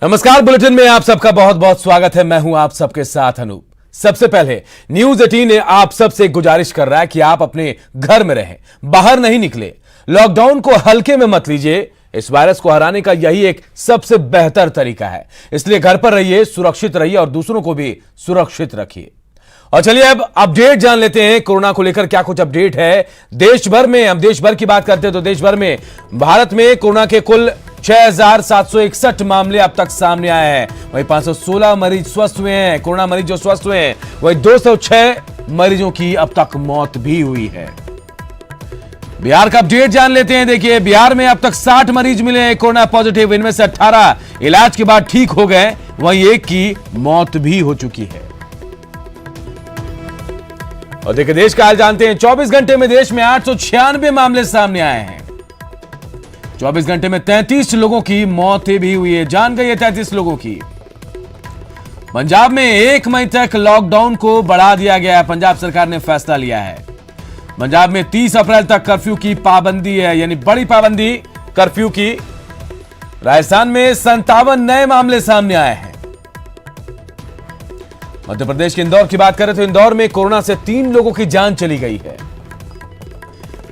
नमस्कार, बुलेटिन में आप सबका बहुत बहुत स्वागत है। मैं हूं आप सबके साथ अनूप। सबसे पहले न्यूज 18 ने आप सबसे गुजारिश कर रहा है कि आप अपने घर में रहें, बाहर नहीं निकले। लॉकडाउन को हल्के में मत लीजिए। इस वायरस को हराने का यही एक सबसे बेहतर तरीका है। इसलिए घर पर रहिए, सुरक्षित रहिए और दूसरों को भी सुरक्षित रखिए। और चलिए अब अपडेट जान लेते हैं कोरोना को लेकर क्या कुछ अपडेट है देश भर में। हम देश भर की बात करते हैं तो देश भर में भारत में कोरोना के कुल 6,761 मामले अब तक सामने आए हैं। वहीं 516 मरीज स्वस्थ हुए हैं। कोरोना मरीज जो स्वस्थ हुए हैं वहीं 206 मरीजों की अब तक मौत भी हुई है। बिहार का अपडेट जान लेते हैं। देखिए, बिहार में अब तक 60 मरीज मिले हैं कोरोना पॉजिटिव। इनमें से 18 इलाज के बाद ठीक हो गए, वहीं एक की मौत भी हो चुकी है। और देखिए देश का हाल जानते हैं। 24 घंटे में देश में 896 मामले सामने आए हैं। 24 घंटे में 33 लोगों की मौत भी हुई है, जान गई है 33 लोगों की। पंजाब में 1 मई तक लॉकडाउन को बढ़ा दिया गया है। पंजाब सरकार ने फैसला लिया है। पंजाब में 30 अप्रैल तक कर्फ्यू की पाबंदी है, यानी बड़ी पाबंदी कर्फ्यू की। राजस्थान में 57 नए मामले सामने आए हैं। मध्य प्रदेश के इंदौर की बात करें तो इंदौर में कोरोना से 3 लोगों की जान चली गई है।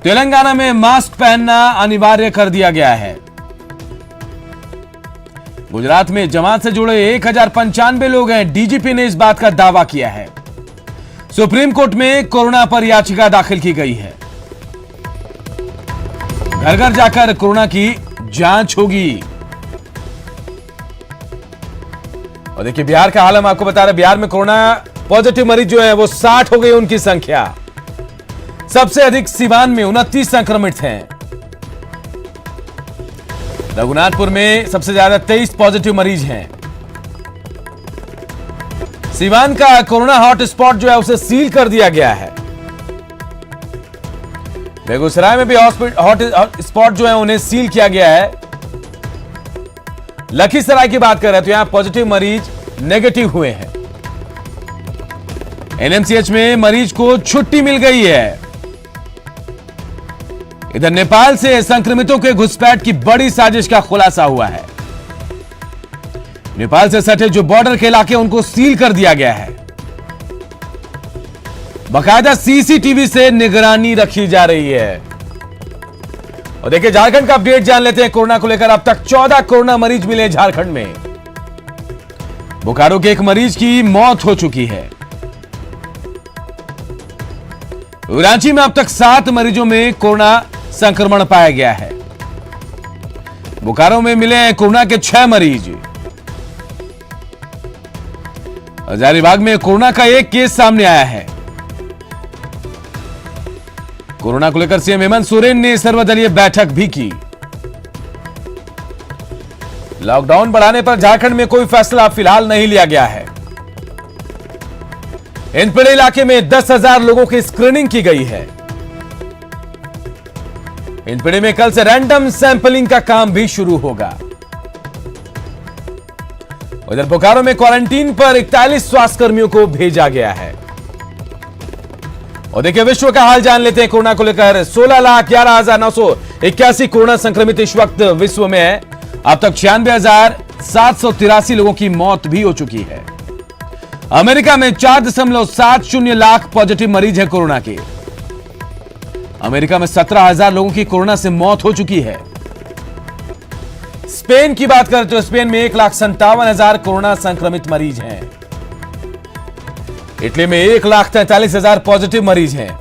तेलंगाना में मास्क पहनना अनिवार्य कर दिया गया है। गुजरात में जमात से जुड़े 1095 लोग हैं। डीजीपी ने इस बात का दावा किया है। सुप्रीम कोर्ट में कोरोना पर याचिका दाखिल की गई है। घर घर जाकर कोरोना की जांच होगी। और देखिए बिहार का हाल हम आपको बता रहे हैं। बिहार में कोरोना पॉजिटिव मरीज जो है वो 60 हो गई उनकी संख्या। सबसे अधिक सिवान में 29 संक्रमित हैं। रघुनाथपुर में सबसे ज्यादा 23 पॉजिटिव मरीज हैं। सिवान का कोरोना हॉटस्पॉट जो है उसे सील कर दिया गया है। बेगूसराय में भी हॉटस्पॉट जो है उन्हें सील किया गया है। लखीसराय की बात कर रहे हैं तो यहां पॉजिटिव मरीज नेगेटिव हुए हैं। एनएमसीएच में मरीज को छुट्टी मिल गई है। इधर नेपाल से संक्रमितों के घुसपैठ की बड़ी साजिश का खुलासा हुआ है। नेपाल से सटे जो बॉर्डर के इलाके उनको सील कर दिया गया है। बाकायदा सीसीटीवी से निगरानी रखी जा रही है। और देखिए झारखंड का अपडेट जान लेते हैं कोरोना को लेकर। अब तक 14 कोरोना मरीज मिले झारखंड में। बोकारो के एक मरीज की मौत हो चुकी है। रांची में अब तक 7 मरीजों में कोरोना संक्रमण पाया गया है। बोकारो में मिले हैं कोरोना के 6 मरीज। हजारीबाग में कोरोना का एक केस सामने आया है। कोरोना को लेकर सीएम हेमंत सोरेन ने सर्वदलीय बैठक भी की। लॉकडाउन बढ़ाने पर झारखंड में कोई फैसला फिलहाल नहीं लिया गया है। हिंदपीढ़ी इलाके में 10,000 लोगों की स्क्रीनिंग की गई है। हिंदपीढ़ी में कल से रैंडम सैंपलिंग का काम भी शुरू होगा। उधर बोकारो में क्वारंटीन पर 41 स्वास्थ्यकर्मियों को भेजा गया है। और देखिए विश्व का हाल जान लेते हैं कोरोना को लेकर। 16,11,981 कोरोना संक्रमित इस वक्त विश्व में है। अब तक 96,783 लोगों की मौत भी हो चुकी है। अमेरिका में 4.70 लाख पॉजिटिव मरीज है कोरोना के। अमेरिका में 17,000 लोगों की कोरोना से मौत हो चुकी है। स्पेन की बात करें तो स्पेन में 1,57,000 कोरोना संक्रमित मरीज हैं। इटली में 1,43,000 पॉजिटिव मरीज हैं।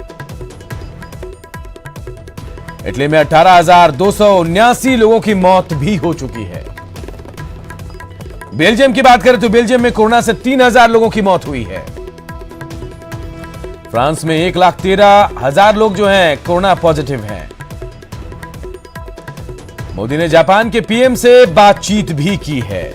इटली में 18,279 लोगों की मौत भी हो चुकी है। बेल्जियम की बात करें तो बेल्जियम में कोरोना से 3,000 लोगों की मौत हुई है। फ्रांस में 1,13,000 लोग जो हैं कोरोना पॉजिटिव हैं। मोदी ने जापान के पीएम से बातचीत भी की है।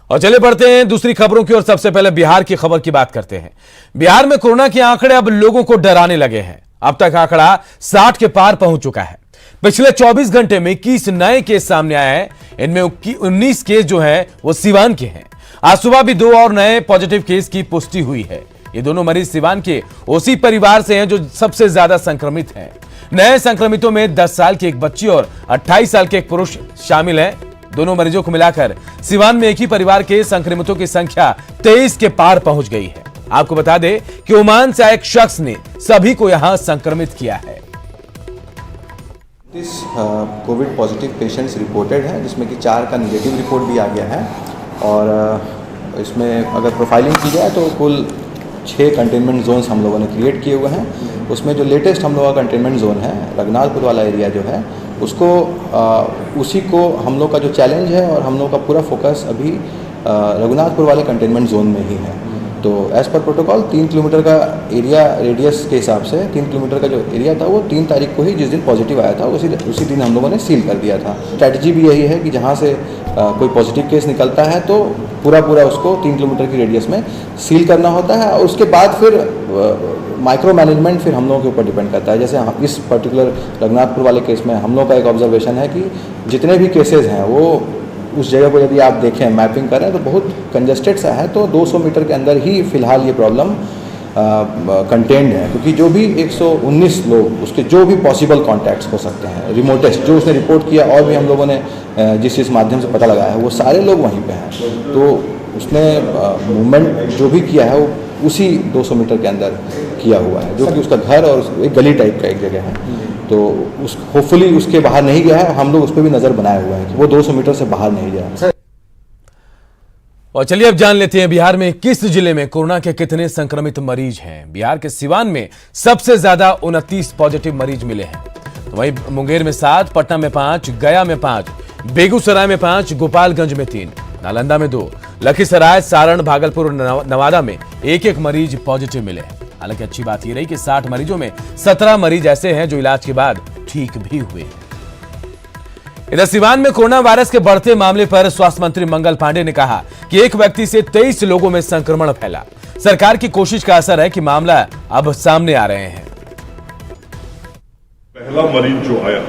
और चले बढ़ते हैं दूसरी खबरों की ओर। सबसे पहले बिहार की खबर की बात करते हैं। बिहार में कोरोना के आंकड़े अब लोगों को डराने लगे हैं। अब तक आंकड़ा 60 के पार पहुंच चुका है। पिछले 24 घंटे में 21 नए केस सामने आए हैं। इनमें 19 केस जो हैं वो सिवान के हैं। आज सुबह भी 2 और नए पॉजिटिव केस की पुष्टि हुई है। ये दोनों मरीज सिवान के उसी परिवार से हैं जो सबसे ज्यादा संक्रमित हैं। नए संक्रमितों में 10 साल की एक बच्ची और 28 साल के एक पुरुष शामिल हैं। दोनों मरीजों को मिलाकर सिवान में एक ही परिवार के संक्रमितों की संख्या 23 के पार पहुंच गई है। आपको बता दें कि ओमान से आए एक शख्स ने सभी को यहां संक्रमित किया है। कोविड पॉजिटिव पेशेंट्स रिपोर्टेड हैं, जिसमें कि 4 का निगेटिव रिपोर्ट भी आ गया है। और इसमें अगर प्रोफाइलिंग की जाए तो कुल 6 कंटेनमेंट जोन्स हम लोगों ने क्रिएट किए हुए हैं। उसमें जो लेटेस्ट हम लोगों का कंटेनमेंट जोन है रघुनाथपुर वाला एरिया जो है उसको उसी को हम लोग का जो चैलेंज है और हम लोग का पूरा फोकस अभी रघुनाथपुर वाले कंटेनमेंट जोन में ही है। तो एज़ पर प्रोटोकॉल 3 किलोमीटर का एरिया रेडियस के हिसाब से 3 किलोमीटर का जो एरिया था वो 3 तारीख को ही जिस दिन पॉजिटिव आया था उसी दिन हम लोगों ने सील कर दिया था। स्ट्रैटेजी भी यही है कि जहाँ से कोई पॉजिटिव केस निकलता है तो पूरा उसको 3 किलोमीटर की रेडियस में सील करना होता है और उसके बाद फिर माइक्रो मैनेजमेंट फिर हम लोगों के ऊपर डिपेंड करता है। जैसे इस पर्टिकुलर रघुनाथपुर वाले केस में हम लोग का एक ऑब्जर्वेशन है कि जितने भी केसेज हैं वो उस जगह को यदि आप देखें मैपिंग करें तो बहुत कंजेस्टेड सा है। तो 200 मीटर के अंदर ही फिलहाल ये प्रॉब्लम कंटेन्ड है, क्योंकि जो भी 119 लोग उसके जो भी पॉसिबल कॉन्टैक्ट्स हो सकते हैं रिमोटेस्ट जो उसने रिपोर्ट किया और भी हम लोगों ने जिस माध्यम से पता लगाया है वो सारे लोग वहीं पे हैं। तो उसने मूवमेंट जो भी किया है वो उसी 200 मीटर के अंदर किया हुआ है, जो कि उसका घर और एक गली टाइप का एक जगह है। तो होपफुली उसके बाहर नहीं गया है। हम लोग उस पर भी नजर बनाए हुआ है कि वो 200 मीटर से बाहर नहीं गया। और चलिए अब जान लेते हैं बिहार में किस जिले में कोरोना के कितने संक्रमित मरीज हैं। बिहार के सिवान में सबसे ज्यादा 29 पॉजिटिव मरीज मिले हैं। तो वहीं मुंगेर में 7, पटना में 5, गया में 5, बेगूसराय में 5, गोपालगंज में 3, नालंदा में 2, लखीसराय, सारण, भागलपुर और नवादा में एक मरीज पॉजिटिव मिले हैं। हालांकि अच्छी बात यह रही कि 60 मरीजों में 17 मरीज ऐसे हैं जो इलाज के बाद ठीक भी हुए हैं। इधर सिवान में कोरोना वायरस के बढ़ते मामले पर स्वास्थ्य मंत्री मंगल पांडे ने कहा कि एक व्यक्ति से 23 लोगों में संक्रमण फैला। सरकार की कोशिश का असर है कि मामला अब सामने आ रहे हैं। पहला मरीज जो आया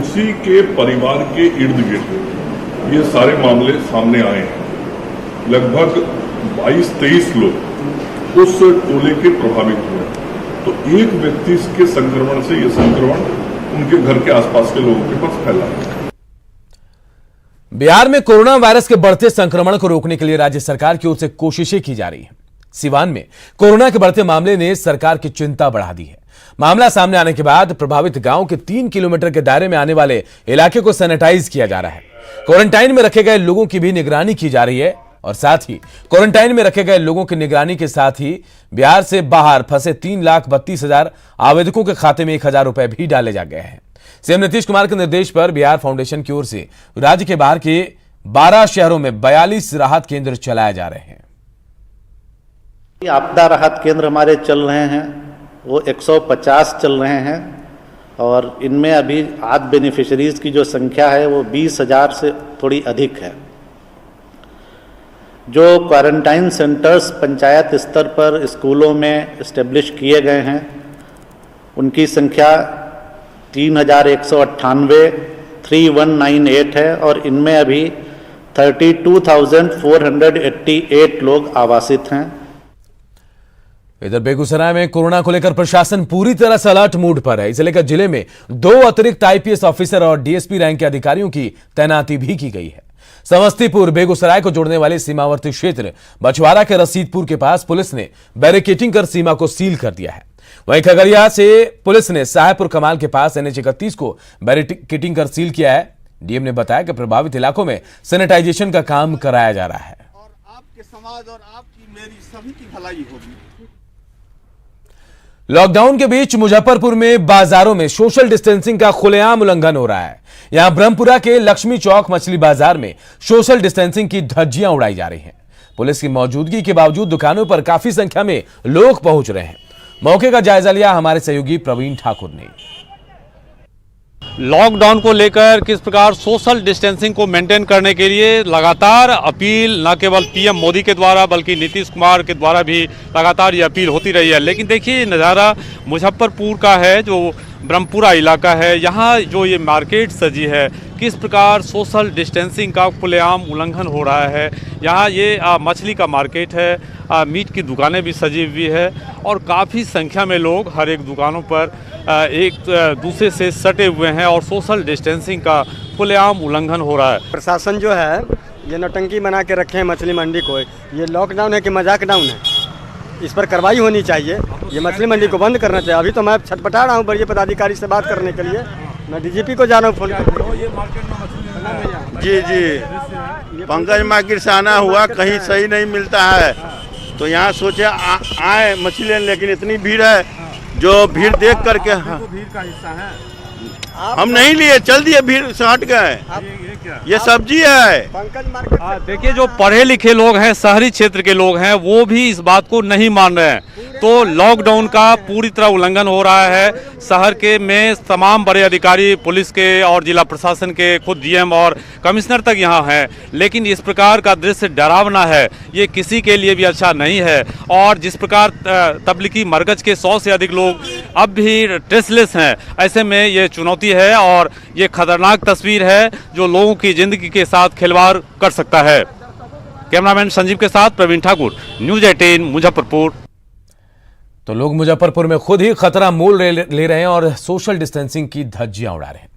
उसी के परिवार के इर्द गिर्द ये सारे मामले सामने आए हैं। लगभग 22-23 लोग उस टोले के प्रभावित हुए। तो एक व्यक्ति के संक्रमण से यह संक्रमण उनके घर के आसपास के लोगों के पास फैला है। बिहार में कोरोना वायरस के बढ़ते संक्रमण को रोकने के लिए राज्य सरकार की ओर से कोशिशें की जा रही हैं। सिवान में कोरोना के बढ़ते मामले ने सरकार की चिंता बढ़ा दी है। मामला सामने आने के बाद प्रभावित गांव के 3 किलोमीटर के दायरे में आने वाले इलाके को सैनिटाइज किया जा रहा है। क्वारंटाइन में रखे गए लोगों की भी निगरानी की जा रही है और साथ ही क्वारंटाइन में रखे गए लोगों की निगरानी के साथ ही बिहार से बाहर फंसे 3,32,000 आवेदकों के खाते में 1,000 रुपए भी डाले जा गए हैं। सीएम नीतीश कुमार के निर्देश पर बिहार फाउंडेशन की ओर से राज्य के बाहर के 12 शहरों में 42 राहत केंद्र चलाए जा रहे हैं। आपदा राहत केंद्र हमारे चल रहे हैं, वो 150 चल रहे हैं और इनमें अभी आज बेनिफिशरीज की जो संख्या है वो 20,000 से थोड़ी अधिक है। जो क्वारंटाइन सेंटर्स पंचायत स्तर पर स्कूलों में इस्टेब्लिश किए गए हैं उनकी संख्या 3,198 3198 है और इनमें अभी 32,488 लोग आवासित हैं। इधर बेगूसराय में कोरोना को लेकर प्रशासन पूरी तरह से अलर्ट मूड पर है। इसे लेकर जिले में 2 अतिरिक्त आईपीएस ऑफिसर और डीएसपी रैंक के अधिकारियों की तैनाती भी की गई है। समस्तीपुर बेगूसराय को जोड़ने वाले सीमावर्ती क्षेत्र बछवाड़ा के रसीदपुर के पास पुलिस ने बैरिकेटिंग कर सीमा को सील कर दिया है। वहीं खगड़िया से पुलिस ने साहेबपुर कमाल के पास NH-31 को बैरिकेटिंग कर सील किया है। डीएम ने बताया कि प्रभावित इलाकों में सैनिटाइजेशन का काम कराया जा रहा है और आपके समाज और आपकी मेरी सभी की भलाई होगी। लॉकडाउन के बीच मुजफ्फरपुर में बाजारों में सोशल डिस्टेंसिंग का खुलेआम उल्लंघन हो रहा है। यहां ब्रह्मपुरा के लक्ष्मी चौक मछली बाजार में सोशल डिस्टेंसिंग की धज्जियां उड़ाई जा रही हैं। पुलिस की मौजूदगी के बावजूद दुकानों पर काफी संख्या में लोग पहुंच रहे हैं। मौके का जायजा लिया हमारे सहयोगी प्रवीण ठाकुर ने। लॉकडाउन को लेकर किस प्रकार सोशल डिस्टेंसिंग को मेंटेन करने के लिए लगातार अपील न केवल पीएम मोदी के द्वारा बल्कि नीतीश कुमार के द्वारा भी लगातार ये अपील होती रही है। लेकिन देखिए नज़ारा मुजफ्फरपुर का है जो ब्रह्मपुरा इलाका है। यहाँ जो ये मार्केट सजी है, किस प्रकार सोशल डिस्टेंसिंग का खुलेआम उल्लंघन हो रहा है। यहाँ ये मछली का मार्केट है, मीट की दुकानें भी सजी हुई है और काफ़ी संख्या में लोग हर एक दुकानों पर एक दूसरे से सटे हुए हैं और सोशल डिस्टेंसिंग का खुलेआम उल्लंघन हो रहा है। प्रशासन जो है ये नौटंकी बना के रखे हैं मछली मंडी को। ये लॉकडाउन है कि मजाक डाउन है, इस पर कार्रवाई होनी चाहिए। ये मछली मंडी को बंद करना चाहिए। अभी तो मैं छटपटा रहा हूँ बड़े पदाधिकारी से बात करने के लिए, मैं डीजीपी को जा रहा हूँ फोन जी जी, पंकज मार्केट से आना हुआ, कहीं सही नहीं मिलता है तो यहाँ सोचे आए मछली लेने, लेकिन इतनी भीड़ है जो भीड़ देख करके भीड़ का हिस्सा है, हम नहीं लिए, चल दिए, भीड़ से हट गए। ये सब्जी है। पंकज मार्केट देखिए, जो पढ़े लिखे लोग हैं, शहरी क्षेत्र के लोग हैं, वो भी इस बात को नहीं मान रहे हैं। तो लॉकडाउन का पूरी तरह उल्लंघन हो रहा है। शहर के में तमाम बड़े अधिकारी, पुलिस के और जिला प्रशासन के, खुद डीएम और कमिश्नर तक यहाँ हैं, लेकिन इस प्रकार का दृश्य डरावना है। ये किसी के लिए भी अच्छा नहीं है। और जिस प्रकार तबलीगी मरकज के 100 से अधिक लोग अब भी ट्रेसलेस हैं, ऐसे में ये चुनौती है और ये खतरनाक तस्वीर है जो लोगों की जिंदगी के साथ खिलवाड़ कर सकता है। कैमरामैन संजीव के साथ प्रवीण ठाकुर, न्यूज़ 18 मुजफ्फरपुर। तो लोग मुजफ्फरपुर में खुद ही खतरा मोल ले रहे हैं और सोशल डिस्टेंसिंग की धज्जियां उड़ा रहे हैं।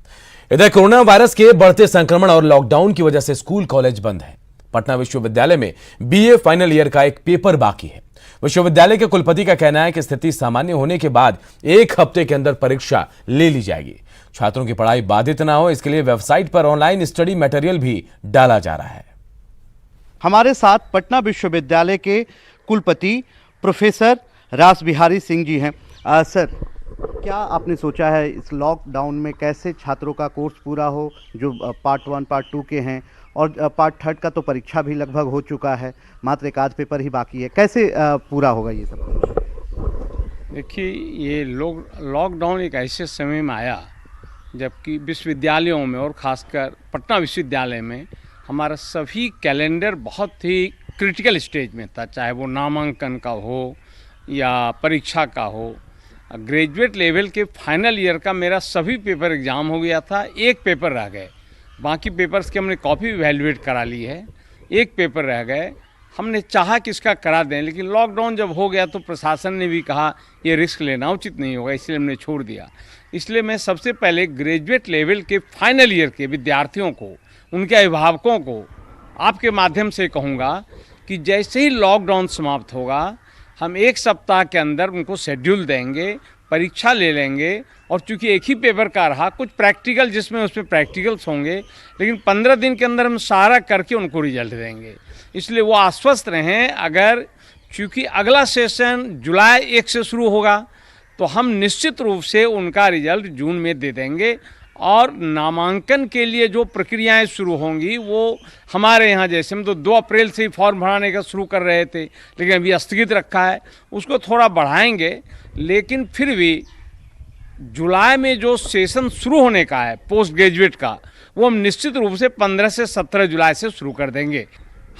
इधर कोरोना वायरस के बढ़ते संक्रमण और लॉकडाउन की वजह से स्कूल कॉलेज बंद हैं। पटना विश्वविद्यालय में बीए फाइनल ईयर का एक पेपर बाकी है। विश्वविद्यालय के कुलपति का कहना है कि स्थिति सामान्य होने के बाद 1 हफ्ते के अंदर परीक्षा ले ली जाएगी। छात्रों की पढ़ाई बाधित ना हो, इसके लिए वेबसाइट पर ऑनलाइन स्टडी मटेरियल भी डाला जा रहा है। हमारे साथ पटना विश्वविद्यालय के कुलपति प्रोफेसर रास बिहारी सिंह जी हैं। सर, क्या आपने सोचा है इस लॉकडाउन में कैसे छात्रों का कोर्स पूरा हो, जो पार्ट 1 पार्ट 2 के हैं, और पार्ट 3 का तो परीक्षा भी लगभग हो चुका है, मात्र 1 आध पेपर ही बाकी है, कैसे पूरा होगा ये सब? देखिए, ये लॉकडाउन एक ऐसे समय में आया जबकि विश्वविद्यालयों में और ख़ासकर पटना विश्वविद्यालय में हमारा सभी कैलेंडर बहुत ही क्रिटिकल स्टेज में था, चाहे वो नामांकन का हो या परीक्षा का हो। ग्रेजुएट लेवल के फाइनल ईयर का मेरा सभी पेपर एग्ज़ाम हो गया था, 1 पेपर रह गए। बाकी पेपर्स की हमने कॉपी इवैल्यूएट करा ली है, 1 पेपर रह गए। हमने चाहा कि इसका करा दें, लेकिन लॉकडाउन जब हो गया तो प्रशासन ने भी कहा ये रिस्क लेना उचित नहीं होगा, इसलिए हमने छोड़ दिया। इसलिए मैं सबसे पहले ग्रेजुएट लेवल के फाइनल ईयर के विद्यार्थियों को, उनके अभिभावकों को आपके माध्यम से कहूँगा कि जैसे ही लॉकडाउन समाप्त होगा, हम 1 सप्ताह के अंदर उनको शेड्यूल देंगे, परीक्षा ले लेंगे। और चूंकि 1 ही पेपर का रहा, कुछ प्रैक्टिकल जिसमें उसमें प्रैक्टिकल्स होंगे, लेकिन 15 दिन के अंदर हम सारा करके उनको रिजल्ट देंगे। इसलिए वो आश्वस्त रहें। अगर चूंकि अगला सेशन जुलाई 1 से शुरू होगा तो हम निश्चित रूप से उनका रिजल्ट जून में दे देंगे। और नामांकन के लिए जो प्रक्रियाएं शुरू होंगी वो हमारे यहाँ, जैसे हम तो 2 अप्रैल से ही फॉर्म भराने का शुरू कर रहे थे, लेकिन अभी स्थगित रखा है, उसको थोड़ा बढ़ाएंगे। लेकिन फिर भी जुलाई में जो सेशन शुरू होने का है पोस्ट ग्रेजुएट का, वो हम निश्चित रूप से 15 से 17 जुलाई से शुरू कर देंगे।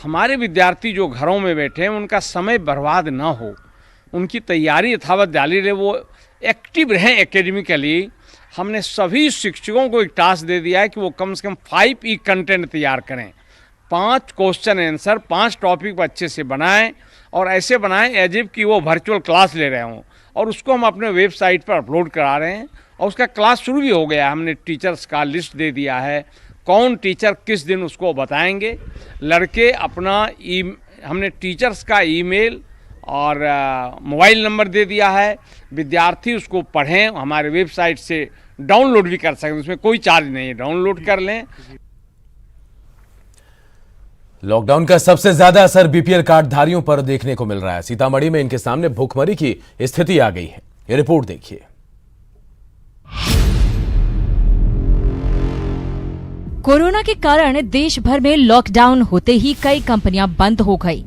हमारे विद्यार्थी जो घरों में बैठे हैं उनका समय बर्बाद ना हो, उनकी तैयारी यथावत जारी रहे, वो एक्टिव रहें एकेडमिकली। हमने सभी शिक्षकों को एक टास्क दे दिया है कि वो कम से कम 5 ई कंटेंट तैयार करें, 5 क्वेश्चन आंसर 5 टॉपिक पर अच्छे से बनाएं और ऐसे बनाएं एज इफ कि वो वर्चुअल क्लास ले रहे हों। और उसको हम अपने वेबसाइट पर अपलोड करा रहे हैं और उसका क्लास शुरू भी हो गया है। हमने टीचर्स का लिस्ट दे दिया है, कौन टीचर किस दिन उसको बताएंगे। लड़के अपना हमने टीचर्स का ईमेल और मोबाइल नंबर दे दिया है, विद्यार्थी उसको पढ़ें, हमारे वेबसाइट से डाउनलोड भी कर सकते हैं, उसमें कोई चार्ज नहीं है, डाउनलोड कर लें। लॉकडाउन का सबसे ज्यादा असर बीपीएल कार्डधारियों पर देखने को मिल रहा है। सीतामढ़ी में इनके सामने भूखमरी की स्थिति आ गई है। ये रिपोर्ट देखिए। कोरोना के कारण देश भर में लॉकडाउन होते ही कई कंपनियां बंद हो गई,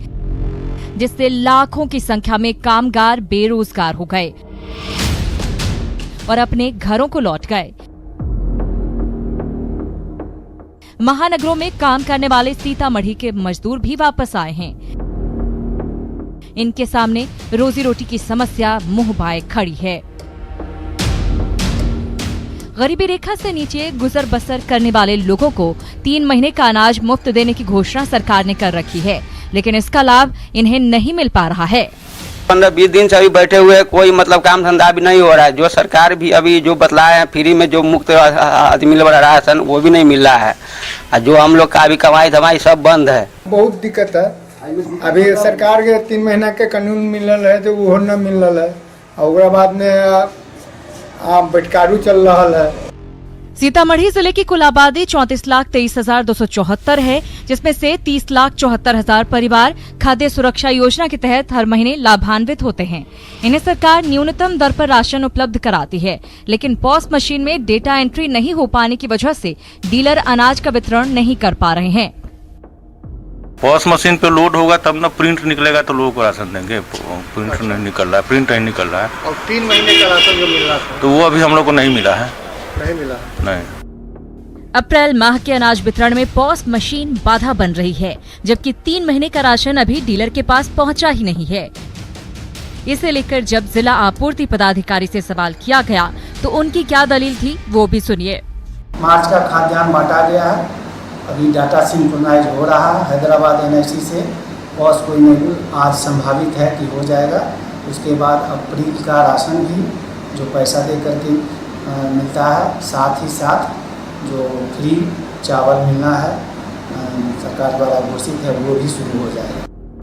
जिससे लाखों की संख्या में कामगार बेरोजगार हो गए और अपने घरों को लौट गए। महानगरों में काम करने वाले सीतामढ़ी के मजदूर भी वापस आए हैं। इनके सामने रोजी रोटी की समस्या मुंह बाए खड़ी है। गरीबी रेखा से नीचे गुजर बसर करने वाले लोगों को 3 महीने का अनाज मुफ्त देने की घोषणा सरकार ने कर रखी है, लेकिन इसका लाभ इन्हें नहीं मिल पा रहा है। 15-20 दिन से अभी बैठे हुए हैं, कोई मतलब काम धंधा भी नहीं हो रहा है। जो सरकार भी अभी जो बतलाए हैं फ्री में जो मुफ्त मिल रहा है वो भी नहीं मिल रहा है, और जो हम लोग का अभी कमाई धमाई सब बंद है। बहुत दिक्कत है। अभी सरकार के 3 महीना के कानून मिलल है तो वो न मिल रहा है, और बाद में बटकारू चल रहा है। सीतामढ़ी जिले की कुल आबादी 34,23,274 है, जिसमें से 30,74,000 परिवार खाद्य सुरक्षा योजना के तहत हर महीने लाभान्वित होते हैं। इन्हें सरकार न्यूनतम दर पर राशन उपलब्ध कराती है, लेकिन पॉस मशीन में डेटा एंट्री नहीं हो पाने की वजह से डीलर अनाज का वितरण नहीं कर पा रहे हैं। पॉस मशीन पे लोड होगा तब ना प्रिंट निकलेगा तो लोगों को राशन देंगे। प्रिंट नहीं निकल रहा है, प्रिंट नहीं निकल रहा है। और 3 महीने का राशन जो मिल रहा था तो वो अभी हम लोग को नहीं मिला है। नहीं मिला नहीं। अप्रैल माह के अनाज वितरण में पॉस मशीन बाधा बन रही है, जबकि 3 महीने का राशन अभी डीलर के पास पहुंचा ही नहीं है। इसे लेकर जब जिला आपूर्ति पदाधिकारी से सवाल किया गया तो उनकी क्या दलील थी, वो भी सुनिए। मार्च का खाद्यान्न बांटा गया है, अभी डाटा सिंक्रोनाइज हो रहा है हैदराबाद NIC से। पॉस कोई नहीं, आज संभावित है कि हो जाएगा। उसके बाद अप्रैल का राशन भी जो पैसा दे करके मिलता है, साथ ही साथ जो फ्री चावल मिलना है सरकार द्वारा घोषित है, वो भी शुरू हो जाएगा।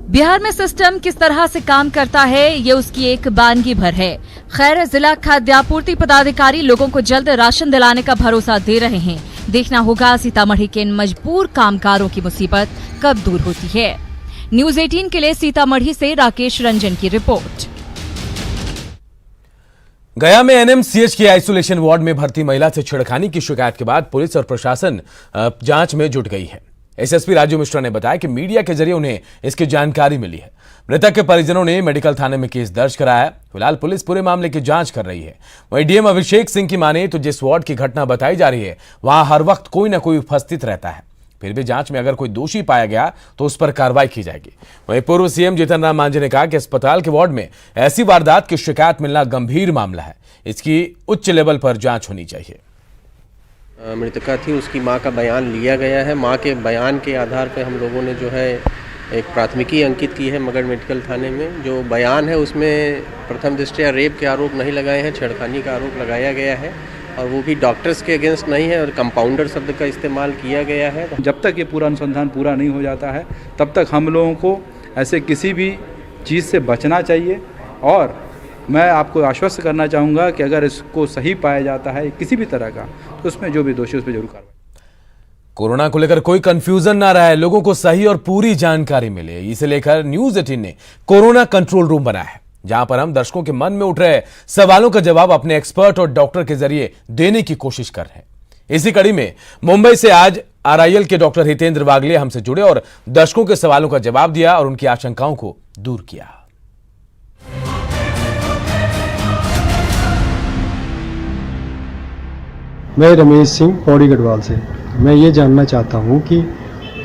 बिहार में सिस्टम किस तरह से काम करता है, ये उसकी एक बानगी भर है। खैर, जिला खाद्यापूर्ति पदाधिकारी लोगों को जल्द राशन दिलाने का भरोसा दे रहे हैं। देखना होगा सीतामढ़ी के इन मजबूर कामगारों की मुसीबत कब दूर होती है। न्यूज़ 18 के लिए सीतामढ़ी से राकेश रंजन की रिपोर्ट। गया में NMCH के आइसोलेशन वार्ड में भर्ती महिला से छेड़खानी की शिकायत के बाद पुलिस और प्रशासन जांच में जुट गई है। SSP राजू मिश्रा ने बताया कि मीडिया के जरिए उन्हें इसकी जानकारी मिली है। मृतक के परिजनों ने मेडिकल थाने में केस दर्ज कराया है। फिलहाल पुलिस पूरे मामले की जांच कर रही है। वहीं DM अभिषेक सिंह की माने तो जिस वार्ड की घटना बताई जा रही है वहां हर वक्त कोई न कोई उपस्थित रहता है। फिर भी जांच में अगर कोई दोषी पाया गया तो उस पर कार्रवाई की जाएगी। वहीं पूर्व CM जीतन राम मांझी ने कहा कि अस्पताल के वार्ड में ऐसी वारदात की शिकायत मिलना गंभीर मामला है, इसकी उच्च लेवल पर जांच होनी चाहिए। मृतका थी, उसकी मां का बयान लिया गया है। मां के बयान के आधार पर हम लोगों ने जो है एक प्राथमिकी अंकित की है मगध मेडिकल थाने में। जो बयान है उसमें प्रथम दृष्टया रेप के आरोप नहीं लगाए हैं, छेड़खानी का आरोप लगाया गया है, और वो भी डॉक्टर्स के अगेंस्ट नहीं है, और कंपाउंडर शब्द का इस्तेमाल किया गया है। जब तक ये पूरा अनुसंधान पूरा नहीं हो जाता है तब तक हम लोगों को ऐसे किसी भी चीज़ से बचना चाहिए। और मैं आपको आश्वस्त करना चाहूँगा कि अगर इसको सही पाया जाता है किसी भी तरह का, तो उसमें जो भी दोषी उस पर जरूर कार्रवाई। कोरोना को लेकर कोई कंफ्यूजन ना रहे, लोगों को सही और पूरी जानकारी मिले, इसे लेकर न्यूज़ 18 ने कोरोना कंट्रोल रूम बनाया है, जहां पर हम दर्शकों के मन में उठ रहे सवालों का जवाब अपने एक्सपर्ट और डॉक्टर के जरिए देने की कोशिश कर रहे हैं। इसी कड़ी में मुंबई से आज RIL के डॉक्टर हितेंद्र वागले हमसे जुड़े और दर्शकों के सवालों का जवाब दिया और उनकी आशंकाओं को दूर किया। मैं रमेश सिंह पौड़ी गढ़वाल से। मैं ये जानना चाहता हूँ कि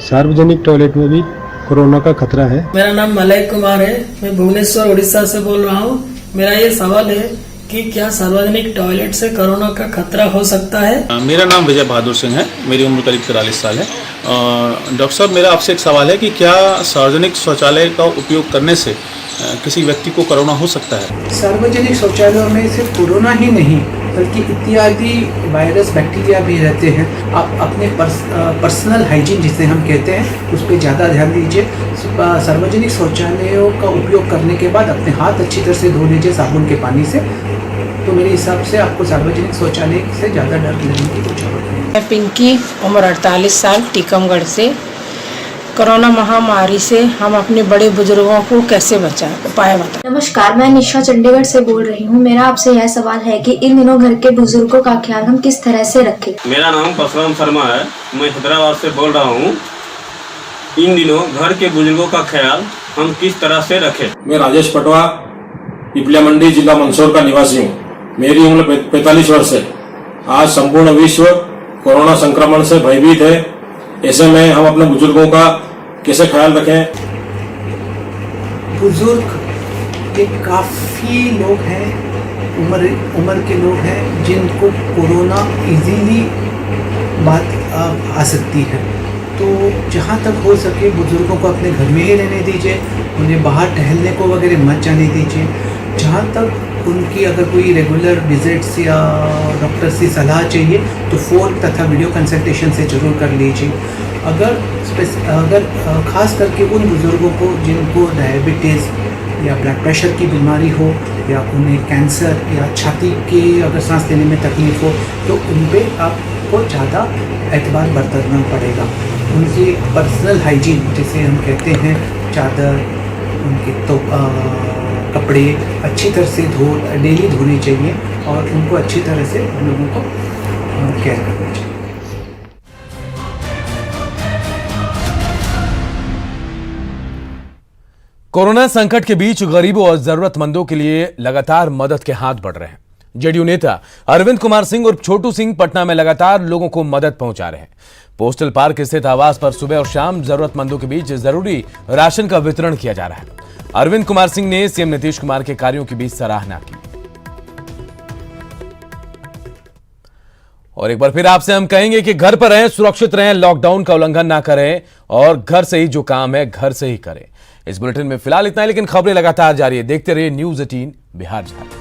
सार्वजनिक टॉयलेट में भी कोरोना का खतरा है। मेरा नाम मलय कुमार है, मैं भुवनेश्वर उड़ीसा से बोल रहा हूँ। मेरा ये सवाल है कि क्या सार्वजनिक टॉयलेट से कोरोना का खतरा हो सकता है? मेरा नाम विजय बहादुर सिंह है, मेरी उम्र करीब 43 साल है। डॉक्टर साहब, मेरा आपसे एक सवाल है कि क्या सार्वजनिक शौचालय का उपयोग करने से किसी व्यक्ति को कोरोना हो सकता है? सार्वजनिक शौचालयों में सिर्फ कोरोना ही नहीं बल्कि इत्यादि वायरस बैक्टीरिया भी रहते हैं। आप अपने पर्सनल हाइजीन जिसे हम कहते हैं उस पर ज़्यादा ध्यान दीजिए। सार्वजनिक शौचालयों का उपयोग करने के बाद अपने हाथ अच्छी तरह से धो लीजिए साबुन के पानी से। तो मेरे हिसाब से आपको सार्वजनिक शौचालय से ज़्यादा डर लेने की कोई जरूरत नहीं। मैं पिंकी, उम्र 48 साल, टीकमगढ़ से। कोरोना महामारी से हम अपने बड़े बुजुर्गों को कैसे बचाएं, उपाय बताएं। नमस्कार, मैं निशा चंडीगढ़ से बोल रही हूँ। मेरा आपसे यह सवाल है कि इन दिनों घर के बुजुर्गों का ख्याल हम किस तरह से रखें। मेरा नाम परशुराम शर्मा है, मैं हैदराबाद से बोल रहा हूँ। इन दिनों घर के बुजुर्गों का ख्याल हम किस तरह से रखें। मैं राजेश पटवा, पिपलिया मंडी, जिला मंदसौर का निवासी हूँ। मेरी उम्र 45 वर्ष है। आज संपूर्ण विश्व कोरोना संक्रमण से भयभीत है। ऐसे में हम अपने बुजुर्गों का कैसे ख्याल रखें? बुजुर्ग के काफी लोग हैं उम्र के लोग हैं जिनको कोरोना इजीली बात आ सकती है, तो जहाँ तक हो सके बुज़ुर्गों को अपने घर में ही रहने दीजिए, उन्हें बाहर टहलने को वगैरह मत जाने दीजिए। जहाँ तक उनकी अगर कोई रेगुलर विजिट्स या डॉक्टर से सलाह चाहिए तो फ़ोन तथा वीडियो कंसल्टेशन से ज़रूर कर लीजिए। अगर ख़ास करके उन बुज़ुर्गों को जिनको डायबिटीज़ या ब्लड प्रेशर की बीमारी हो या उन्हें कैंसर या छाती के अगर सांस लेने में तकलीफ़ हो तो उन पे आपको ज़्यादा एतबार बरतना पड़ेगा। उनकी पर्सनल हाइजीन जिसे हम कहते हैं, चादर, उनके तो कपड़े अच्छी तरह से डेली धोने चाहिए और उनको अच्छी तरह से हम लोगों को केयर करना चाहिए। कोरोना संकट के बीच गरीबों और जरूरतमंदों के लिए लगातार मदद के हाथ बढ़ रहे हैं। जेडीयू नेता अरविंद कुमार सिंह और छोटू सिंह पटना में लगातार लोगों को मदद पहुंचा रहे हैं। पोस्टल पार्क स्थित आवास पर सुबह और शाम जरूरतमंदों के बीच जरूरी राशन का वितरण किया जा रहा है। अरविंद कुमार सिंह ने सीएम नीतीश कुमार के कार्यों के बीच सराहना की। और एक बार फिर आपसे हम कहेंगे कि घर पर रहें, सुरक्षित रहें, लॉकडाउन का उल्लंघन ना करें और घर से ही जो काम है घर से ही करें। इस बुलेटिन में फिलहाल इतना ही, लेकिन खबरें लगातार जारी है। देखते रहिए न्यूज़ 18 बिहार झारखंड।